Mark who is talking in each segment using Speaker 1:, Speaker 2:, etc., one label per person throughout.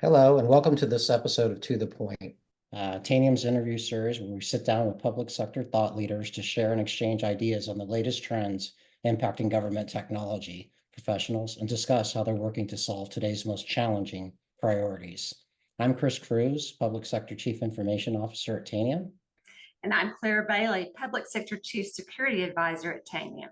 Speaker 1: Hello, and welcome to this episode of To the Point, Tanium's interview series where we sit down with public sector thought leaders to share and exchange ideas on the latest trends impacting government technology professionals and discuss how they're working to solve today's most challenging priorities. I'm Chris Cruz, Public Sector Chief Information Officer at Tanium.
Speaker 2: And I'm Claire Bailey, Public Sector Chief Security Advisor at Tanium.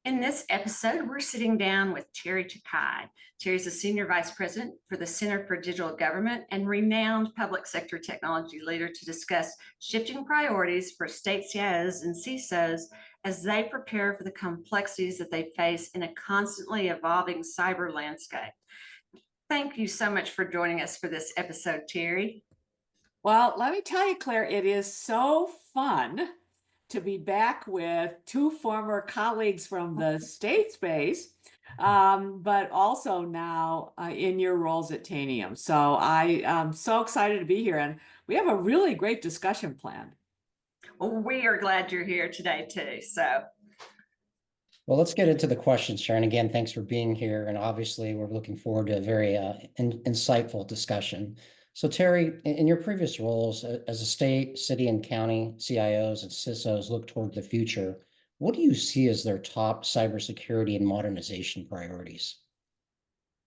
Speaker 2: In this episode, we're sitting down with Teri Takai. Teri's a Senior Vice President for the Center for Digital Government and renowned public sector technology leader to discuss shifting priorities for state CIOs and CISOs as they prepare for the complexities that they face in a constantly evolving cyber landscape. Thank you so much for joining us for this episode, Teri.
Speaker 3: Well, let me tell you, Claire, it is so fun to be back with two former colleagues from the state space, but also now in your roles at Tanium. So I am so excited to be here, and we have a really great discussion planned.
Speaker 2: Well, we are glad you're here today too.
Speaker 1: Well, let's get into the questions, Sharon. Again, thanks for being here. And obviously, we're looking forward to a very insightful discussion. So, Teri, in your previous roles as a state, city, and county CIOs and CISOs look toward the future, what do you see as their top cybersecurity and modernization priorities?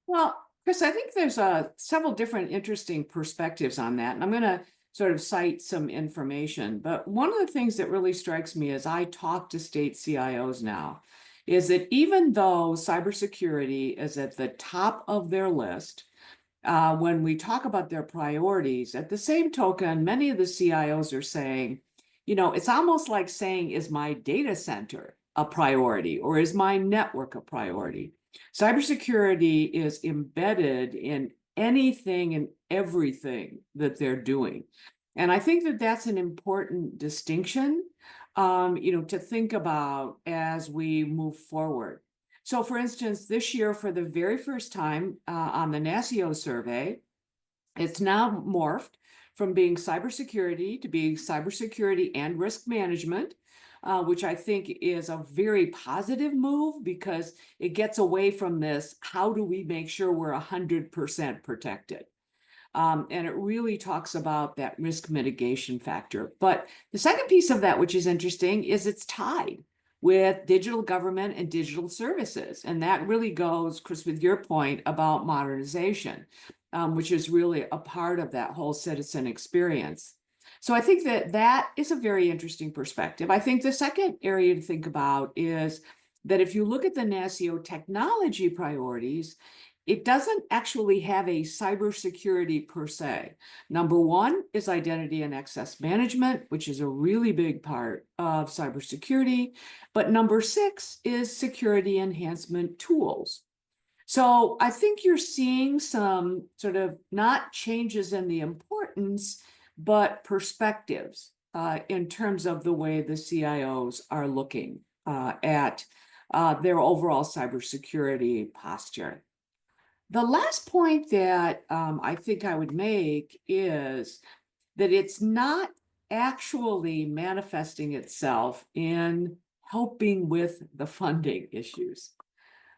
Speaker 3: Well, Chris, I think there's several different interesting perspectives on that. And I'm going to sort of cite some information. But one of the things that really strikes me as I talk to state CIOs now is that even though cybersecurity is at the top of their list, when we talk about their priorities, at the same token, many of the CIOs are saying, it's almost like saying, is my data center a priority or is my network a priority? Cybersecurity is embedded in anything and everything that they're doing. And I think that that's an important distinction, to think about as we move forward. So for instance, this year, for the very first time on the NASCIO survey, it's now morphed from being cybersecurity to being cybersecurity and risk management, which I think is a very positive move because it gets away from this, how do we make sure we're 100% protected? And it really talks about that risk mitigation factor. But the second piece of that, which is interesting, is it's tied with digital government and digital services. And that really goes, Chris, with your point about modernization, which is really a part of that whole citizen experience. So I think that that is a very interesting perspective. I think the second area to think about is that if you look at the NASCIO technology priorities, it doesn't actually have a cybersecurity per se. Number one is identity and access management, which is a really big part of cybersecurity. But number six is security enhancement tools. So I think you're seeing some sort of not changes in the importance, but perspectives in terms of the way the CIOs are looking at their overall cybersecurity posture. The last point that I think I would make is that it's not actually manifesting itself in helping with the funding issues.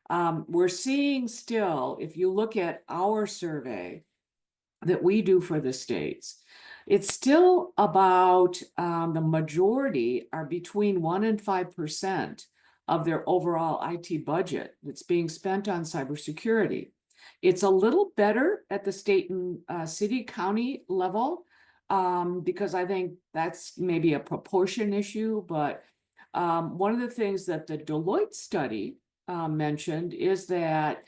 Speaker 3: We're seeing still, if you look at our survey that we do for the states, it's still about the majority are between 1% and 5% of their overall IT budget that's being spent on cybersecurity. It's a little better at the state and city county level because I think that's maybe a proportion issue. But one of the things that the Deloitte study mentioned is that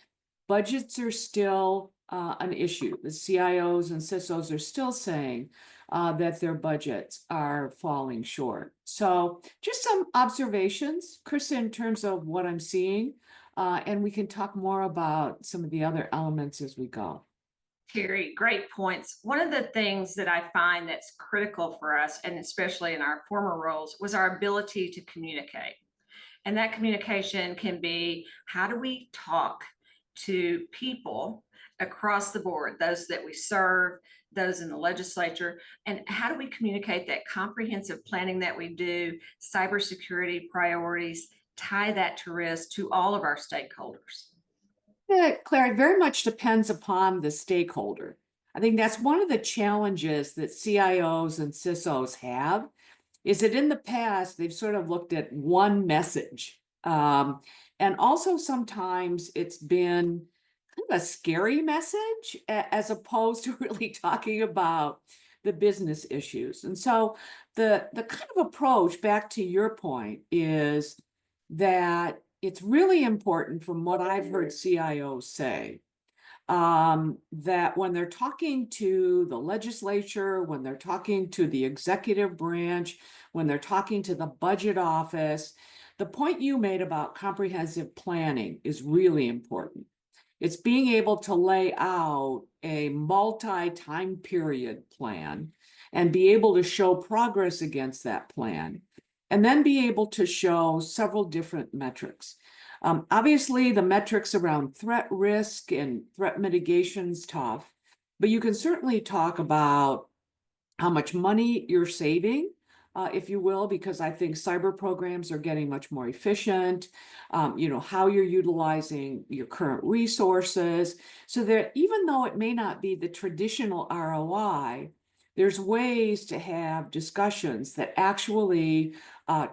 Speaker 3: budgets are still an issue. The CIOs and CISOs are still saying that their budgets are falling short. So just some observations, Chris, in terms of what I'm seeing. And we can talk more about some of the other elements as we go.
Speaker 2: Teri, great points. One of the things that I find that's critical for us, and especially in our former roles, was our ability to communicate. And that communication can be, how do we talk to people across the board, those that we serve, those in the legislature, and how do we communicate that comprehensive planning that we do, cybersecurity priorities, tie that to risk to all of our stakeholders?
Speaker 3: Claire, it very much depends upon the stakeholder. I think that's one of the challenges that CIOs and CISOs have, is that in the past, they've sort of looked at one message. And also sometimes it's been kind of a scary message as opposed to really talking about the business issues. And so the kind of approach, back to your point, is that it's really important, from what I've heard CIOs say, that when they're talking to the legislature, when they're talking to the executive branch, when they're talking to the budget office, the point you made about comprehensive planning is really important. It's being able to lay out a multi-time period plan and be able to show progress against that plan, and then be able to show several different metrics. Obviously, the metrics around threat risk and threat mitigation is tough, but you can certainly talk about how much money you're saving, if you will, because I think cyber programs are getting much more efficient, how you're utilizing your current resources, so that even though it may not be the traditional ROI, there's ways to have discussions that actually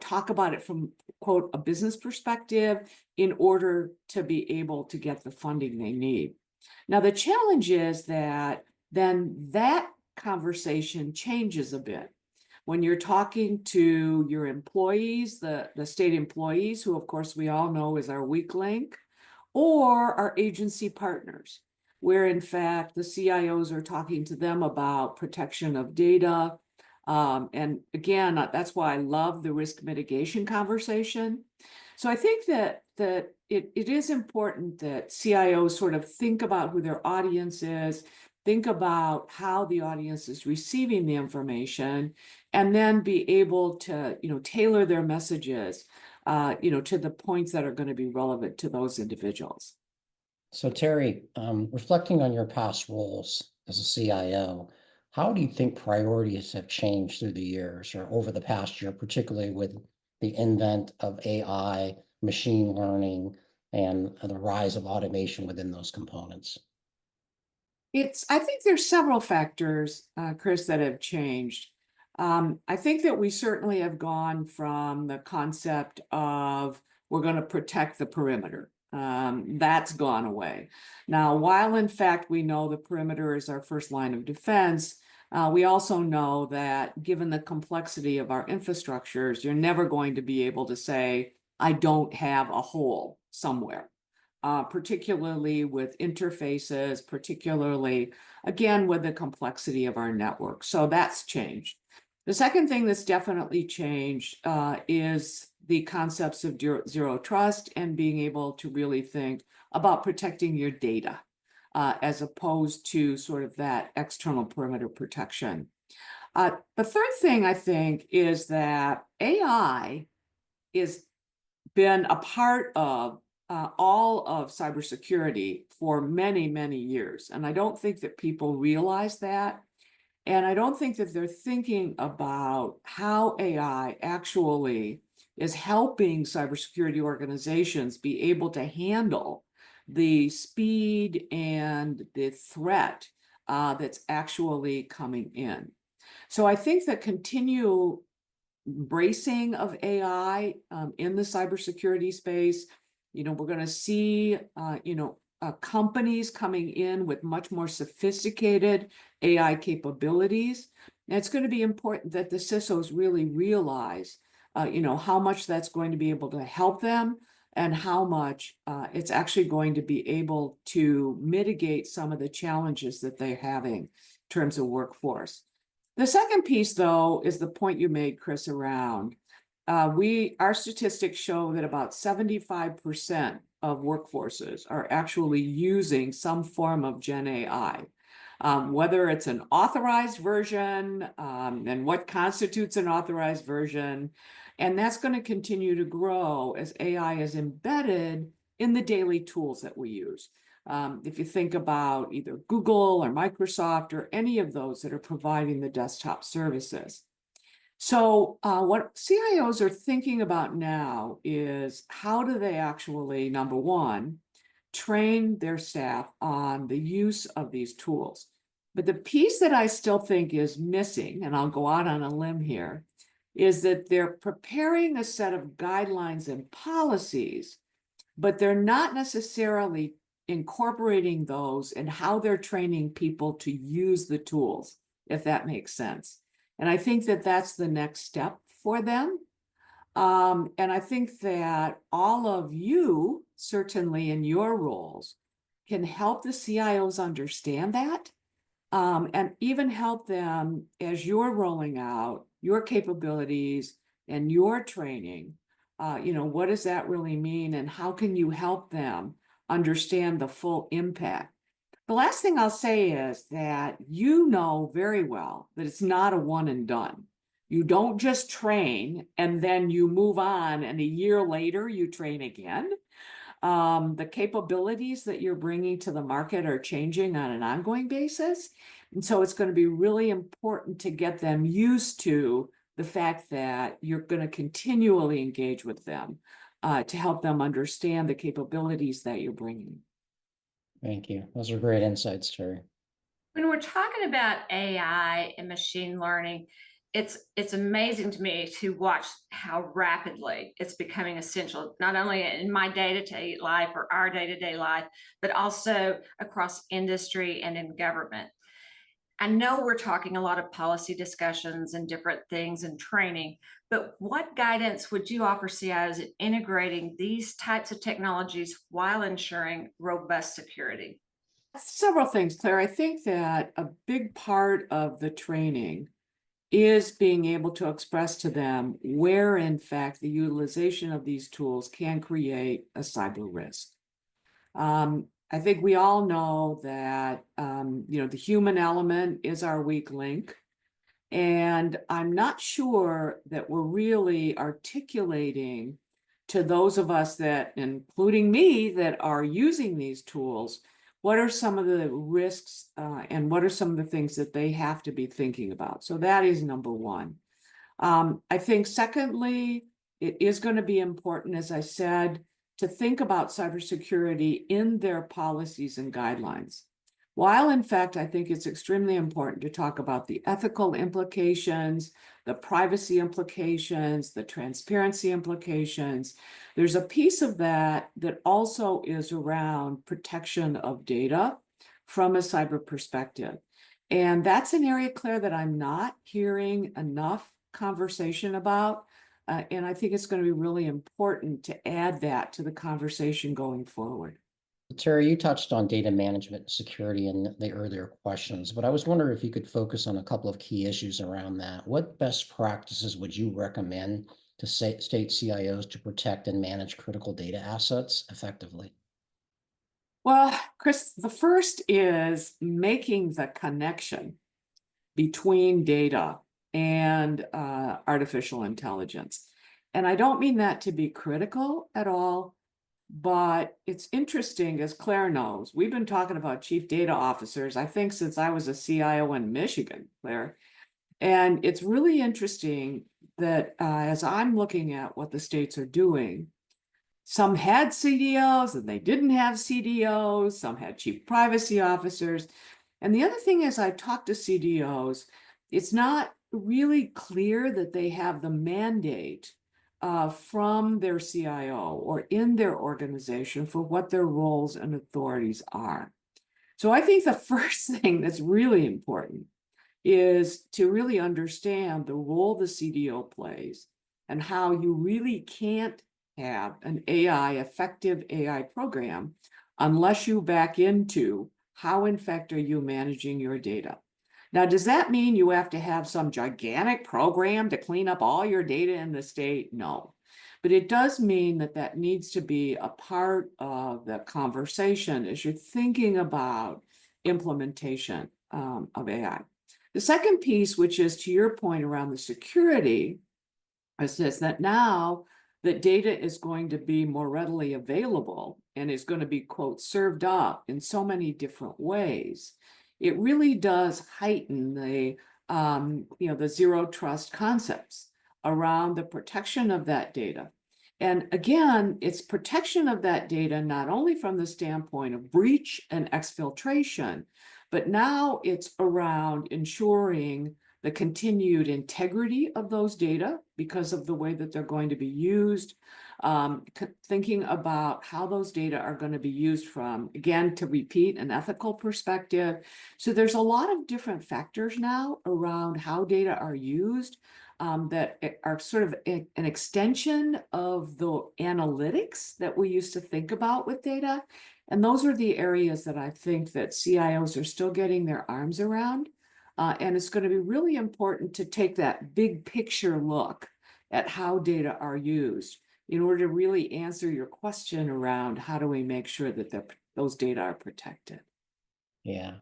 Speaker 3: talk about it from, quote, a business perspective in order to be able to get the funding they need. Now, the challenge is that then that conversation changes a bit when you're talking to your employees, the state employees, who of course we all know is our weak link, or our agency partners, where in fact the CIOs are talking to them about protection of data. And again, that's why I love the risk mitigation conversation. So I think that it is important that CIOs sort of think about who their audience is, think about how the audience is receiving the information, and then be able to, tailor their messages, to the points that are going to be relevant to those individuals.
Speaker 1: So Teri, reflecting on your past roles as a CIO, how do you think priorities have changed through the years or over the past year, particularly with the advent of AI, machine learning, and the rise of automation within those components?
Speaker 3: I think there's several factors, Chris, that have changed. I think that we certainly have gone from the concept of we're going to protect the perimeter. That's gone away. Now, while in fact we know the perimeter is our first line of defense, we also know that given the complexity of our infrastructures, you're never going to be able to say, I don't have a hole somewhere. Particularly with interfaces, particularly, again, with the complexity of our network. So that's changed. The second thing that's definitely changed is the concepts of zero trust and being able to really think about protecting your data as opposed to sort of that external perimeter protection. The third thing I think is that AI has been a part of all of cybersecurity for many, many years. And I don't think that people realize that. And I don't think that they're thinking about how AI actually is helping cybersecurity organizations be able to handle the speed and the threat that's actually coming in. So I think that continual embracing of AI in the cybersecurity space, we're going to see, companies coming in with much more sophisticated AI capabilities. And it's going to be important that the CISOs really realize, how much that's going to be able to help them and how much it's actually going to be able to mitigate some of the challenges that they're having in terms of workforce. The second piece, though, is the point you made, Chris, around our statistics show that about 75% of workforces are actually using some form of Gen AI, whether it's an authorized version and what constitutes an authorized version. And that's going to continue to grow as AI is embedded in the daily tools that we use. If you think about either Google or Microsoft or any of those that are providing the desktop services. So what CIOs are thinking about now is how do they actually, number one, train their staff on the use of these tools. But the piece that I still think is missing, and I'll go out on a limb here, is that they're preparing a set of guidelines and policies, but they're not necessarily incorporating those and how they're training people to use the tools, if that makes sense. And I think that that's the next step for them. And I think that all of you, certainly in your roles, can help the CIOs understand that, and even help them as you're rolling out your capabilities and your training. What does that really mean, and how can you help them understand the full impact? The last thing I'll say is that you know very well that it's not a one and done. You don't just train and then you move on, and a year later you train again. The capabilities that you're bringing to the market are changing on an ongoing basis. And so it's going to be really important to get them used to the fact that you're going to continually engage with them to help them understand the capabilities that you're bringing.
Speaker 1: Thank you. Those are great insights, Teri.
Speaker 2: When we're talking about AI and machine learning, it's amazing to me to watch how rapidly it's becoming essential, not only in my day-to-day life or our day-to-day life, but also across industry and in government. I know we're talking a lot of policy discussions and different things and training, but what guidance would you offer CIOs in integrating these types of technologies while ensuring robust security?
Speaker 3: Several things, Claire. I think that a big part of the training is being able to express to them where, in fact, the utilization of these tools can create a cyber risk. I think we all know that, the human element is our weak link. And I'm not sure that we're really articulating to those of us that, including me, that are using these tools, what are some of the risks and what are some of the things that they have to be thinking about? So that is number one. I think secondly, it is going to be important, as I said, to think about cybersecurity in their policies and guidelines. While in fact, I think it's extremely important to talk about the ethical implications, the privacy implications, the transparency implications, there's a piece of that that also is around protection of data from a cyber perspective. And that's an area, Claire, that I'm not hearing enough conversation about. And I think it's going to be really important to add that to the conversation going forward.
Speaker 1: Teri, you touched on data management and security in the earlier questions, but I was wondering if you could focus on a couple of key issues around that. What best practices would you recommend to state CIOs to protect and manage critical data assets effectively?
Speaker 3: Well, Chris, the first is making the connection between data and artificial intelligence. And I don't mean that to be critical at all, but it's interesting, as Claire knows, we've been talking about chief data officers, I think, since I was a CIO in Michigan, Claire. And it's really interesting that as I'm looking at what the states are doing, some had CDOs and they didn't have CDOs, some had chief privacy officers. And the other thing is, I talk to CDOs, it's not really clear that they have the mandate from their CIO or in their organization for what their roles and authorities are. So I think the first thing that's really important is to really understand the role the CDO plays and how you really can't have an effective AI program unless you back into how in fact are you managing your data. Now, does that mean you have to have some gigantic program to clean up all your data in the state? No. But it does mean that that needs to be a part of the conversation as you're thinking about implementation of AI. The second piece, which is to your point around the security, is this, that now that data is going to be more readily available and is going to be, quote, served up in so many different ways, it really does heighten the zero trust concepts around the protection of that data. And again, it's protection of that data, not only from the standpoint of breach and exfiltration, but now it's around ensuring the continued integrity of those data because of the way that they're going to be used, thinking about how those data are going to be used from, again, to repeat, an ethical perspective. So there's a lot of different factors now around how data are used that are sort of an extension of the analytics that we used to think about with data. And those are the areas that I think that CIOs are still getting their arms around. And it's going to be really important to take that big picture look at how data are used in order to really answer your question around how do we make sure that those data are protected.
Speaker 1: Yeah.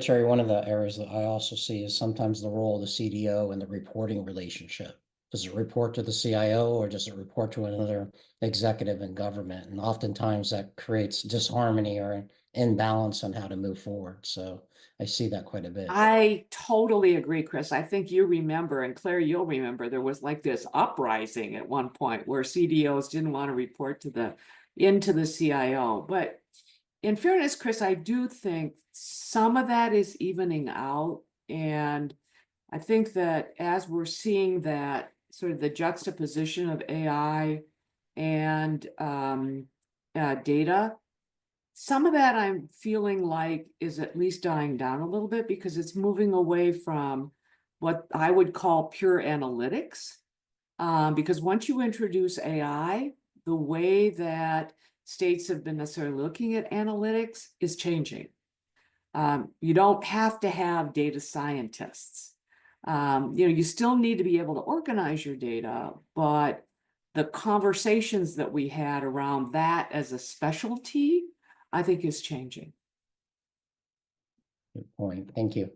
Speaker 1: Terry, one of the areas that I also see is sometimes the role of the CDO and the reporting relationship. Does it report to the CIO or does it report to another executive in government? And oftentimes that creates disharmony or an imbalance on how to move forward. So I see that quite a bit.
Speaker 3: I totally agree, Chris. I think you remember, and Claire, you'll remember, there was like this uprising at one point where CDOs didn't want to report into the CIO. But in fairness, Chris, I do think some of that is evening out. And I think that as we're seeing that sort of the juxtaposition of AI and data, some of that I'm feeling like is at least dying down a little bit because it's moving away from what I would call pure analytics. Because once you introduce AI, the way that states have been necessarily looking at analytics is changing. You don't have to have data scientists. You still need to be able to organize your data, but the conversations that we had around that as a specialty, I think is changing.
Speaker 1: Good point. Thank you.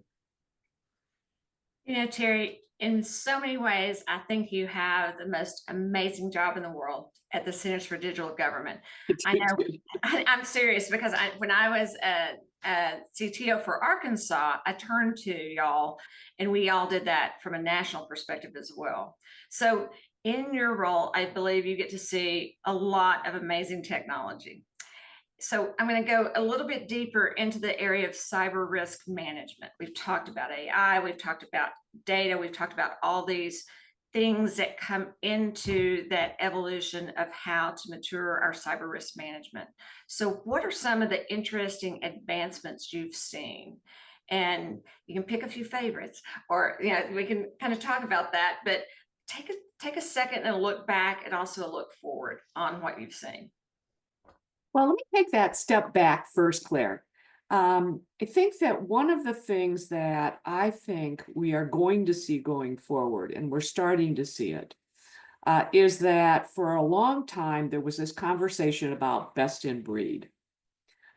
Speaker 2: Terry, in so many ways, I think you have the most amazing job in the world at the Centers for Digital Government. I know, I'm serious because when I was a CTO for Arkansas, I turned to y'all and we all did that from a national perspective as well. So in your role, I believe you get to see a lot of amazing technology. So I'm going to go a little bit deeper into the area of cyber risk management. We've talked about AI, we've talked about data, we've talked about all these things that come into that evolution of how to mature our cyber risk management. So what are some of the interesting advancements you've seen? And you can pick a few favorites, or we can kind of talk about that, but take a second and look back and also look forward on what you've seen.
Speaker 3: Well, let me take that step back first, Claire. I think that one of the things that I think we are going to see going forward, and we're starting to see it, is that for a long time, there was this conversation about best in breed.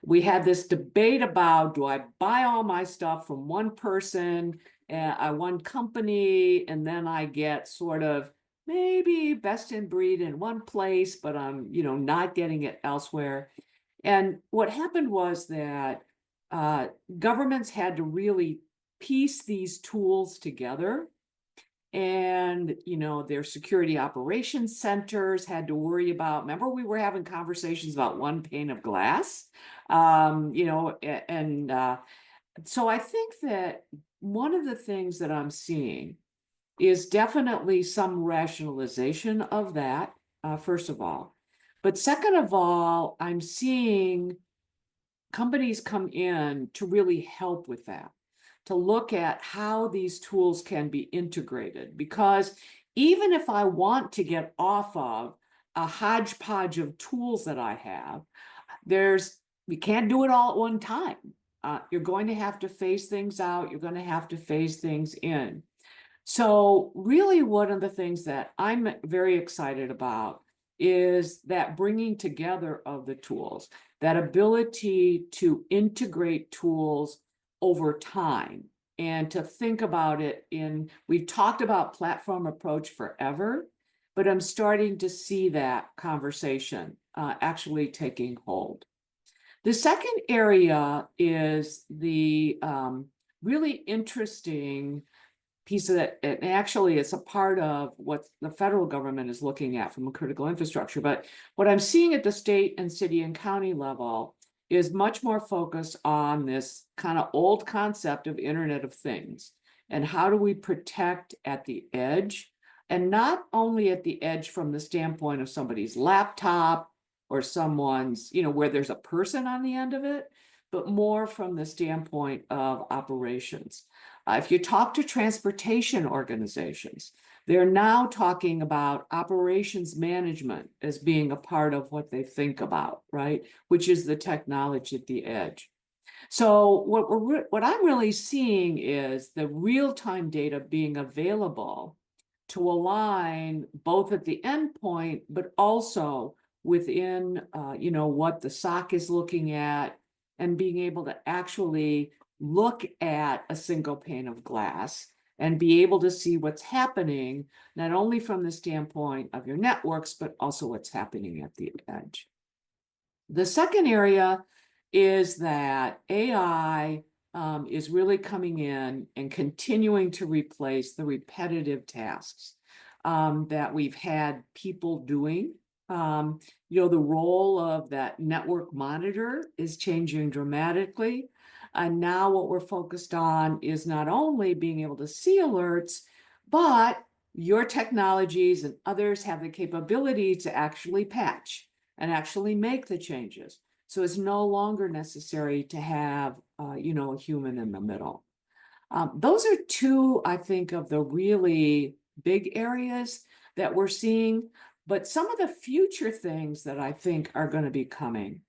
Speaker 3: We had this debate about, do I buy all my stuff from one person, one company, and then I get sort of maybe best in breed in one place, but I'm, not getting it elsewhere. And what happened was that governments had to really piece these tools together. And, their security operations centers had to worry about, remember, we were having conversations about one pane of glass, so I think that one of the things that I'm seeing is definitely some rationalization of that, first of all. But second of all, I'm seeing companies come in to really help with that, to look at how these tools can be integrated. Because even if I want to get off of a hodgepodge of tools that I have, we can't do it all at one time. You're going to have to phase things out. You're going to have to phase things in. So really one of the things that I'm very excited about is that bringing together of the tools, that ability to integrate tools over time and to think about it we've talked about platform approach forever, but I'm starting to see that conversation actually taking hold. The second area is the really interesting piece of that, and actually it's a part of what the federal government is looking at from a critical infrastructure. But what I'm seeing at the state and city and county level is much more focused on this kind of old concept of Internet of Things. And how do we protect at the edge? And not only at the edge from the standpoint of somebody's laptop or someone's, where there's a person on the end of it, but more from the standpoint of operations. If you talk to transportation organizations, they're now talking about operations management as being a part of what they think about, right? Which is the technology at the edge. So what I'm really seeing is the real-time data being available to align both at the endpoint, but also within, what the SOC is looking at, and being able to actually look at a single pane of glass and be able to see what's happening, not only from the standpoint of your networks, but also what's happening at the edge. The second area is that AI is really coming in and continuing to replace the repetitive tasks that we've had people doing. The role of that network monitor is changing dramatically. And now what we're focused on is not only being able to see alerts, but your technologies and others have the capability to actually patch and actually make the changes. So it's no longer necessary to have, a human in the middle. Those are two, I think, of the really big areas that we're seeing. But some of the future things that I think are going to be coming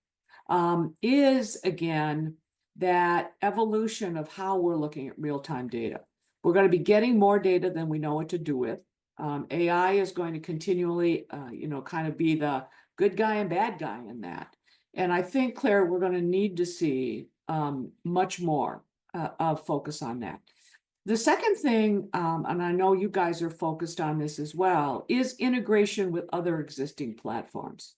Speaker 3: is, again, that evolution of how we're looking at real-time data. We're going to be getting more data than we know what to do with. AI is going to continually, kind of be the good guy and bad guy in that. And I think, Claire, we're going to need to see much more of focus on that. The second thing, and I know you guys are focused on this as well, is integration with other existing platforms.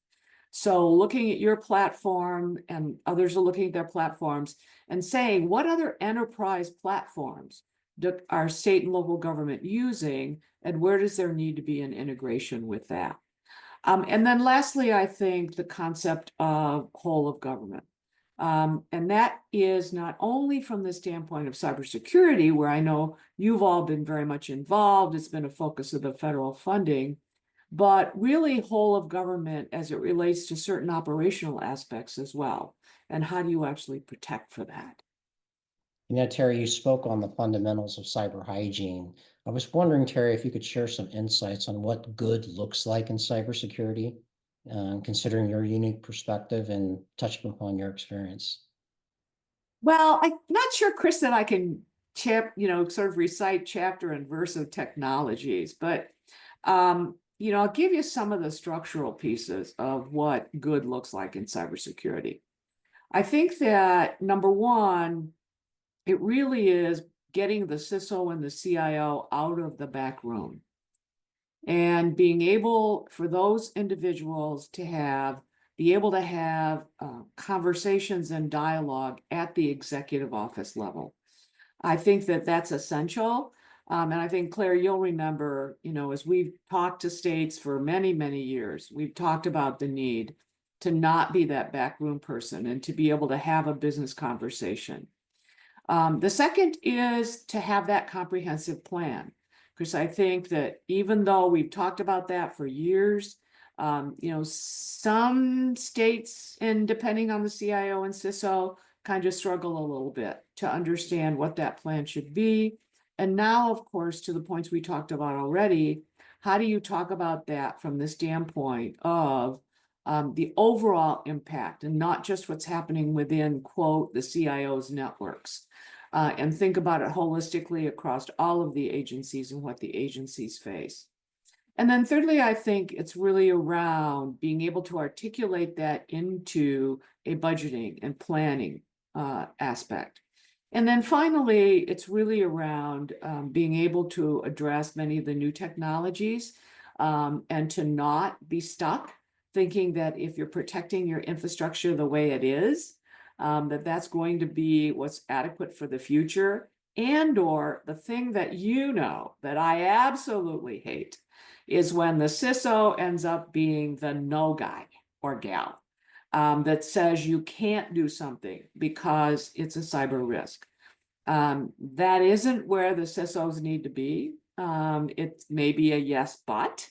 Speaker 3: So looking at your platform, and others are looking at their platforms and saying, what other enterprise platforms are state and local government using, and where does there need to be an integration with that? And then lastly, I think the concept of whole of government. And that is not only from the standpoint of cybersecurity, where I know you've all been very much involved, it's been a focus of the federal funding, but really whole of government as it relates to certain operational aspects as well. And how do you actually protect for that?
Speaker 1: Terry, you spoke on the fundamentals of cyber hygiene. I was wondering, Terry, if you could share some insights on what good looks like in cybersecurity, considering your unique perspective and touching upon your experience.
Speaker 3: Well, I'm not sure, Chris, that I can sort of recite chapter and verse of technologies, but I'll give you some of the structural pieces of what good looks like in cybersecurity. I think that number one, it really is getting the CISO and the CIO out of the back room and being able for those individuals to be able to have conversations and dialogue at the executive office level. I think that that's essential. And I think, Claire, you'll remember, as we've talked to states for many, many years, we've talked about the need to not be that backroom person and to be able to have a business conversation. The second is to have that comprehensive plan, because I think that even though we've talked about that for years, some states, and depending on the CIO and CISO, kind of struggle a little bit to understand what that plan should be. And now, of course, to the points we talked about already, how do you talk about that from the standpoint of the overall impact and not just what's happening within, quote, the CIO's networks, and think about it holistically across all of the agencies and what the agencies face. And then thirdly, I think it's really around being able to articulate that into a budgeting and planning aspect. And then finally, it's really around being able to address many of the new technologies and to not be stuck thinking that if you're protecting your infrastructure the way it is, that's going to be what's adequate for the future, And/or the thing that that I absolutely hate is when the CISO ends up being the no guy or gal that says you can't do something because it's a cyber risk. That isn't where the CISOs need to be. It may be a yes, but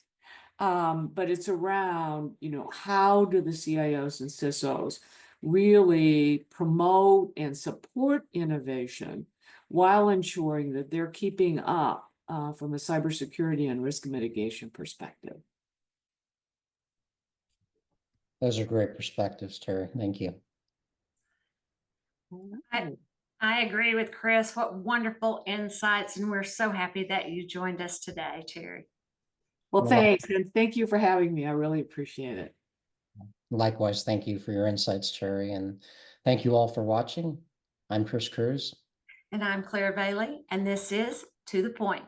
Speaker 3: it's around, how do the CIOs and CISOs really promote and support innovation while ensuring that they're keeping up from a cybersecurity and risk mitigation perspective.
Speaker 1: Those are great perspectives, Teri. Thank you.
Speaker 2: I agree with Chris. What wonderful insights. And we're so happy that you joined us today, Teri.
Speaker 3: Well, thanks. And thank you for having me. I really appreciate it.
Speaker 1: Likewise, thank you for your insights, Teri. And thank you all for watching. I'm Chris Cruz.
Speaker 2: And I'm Claire Bailey, and this is To the Point.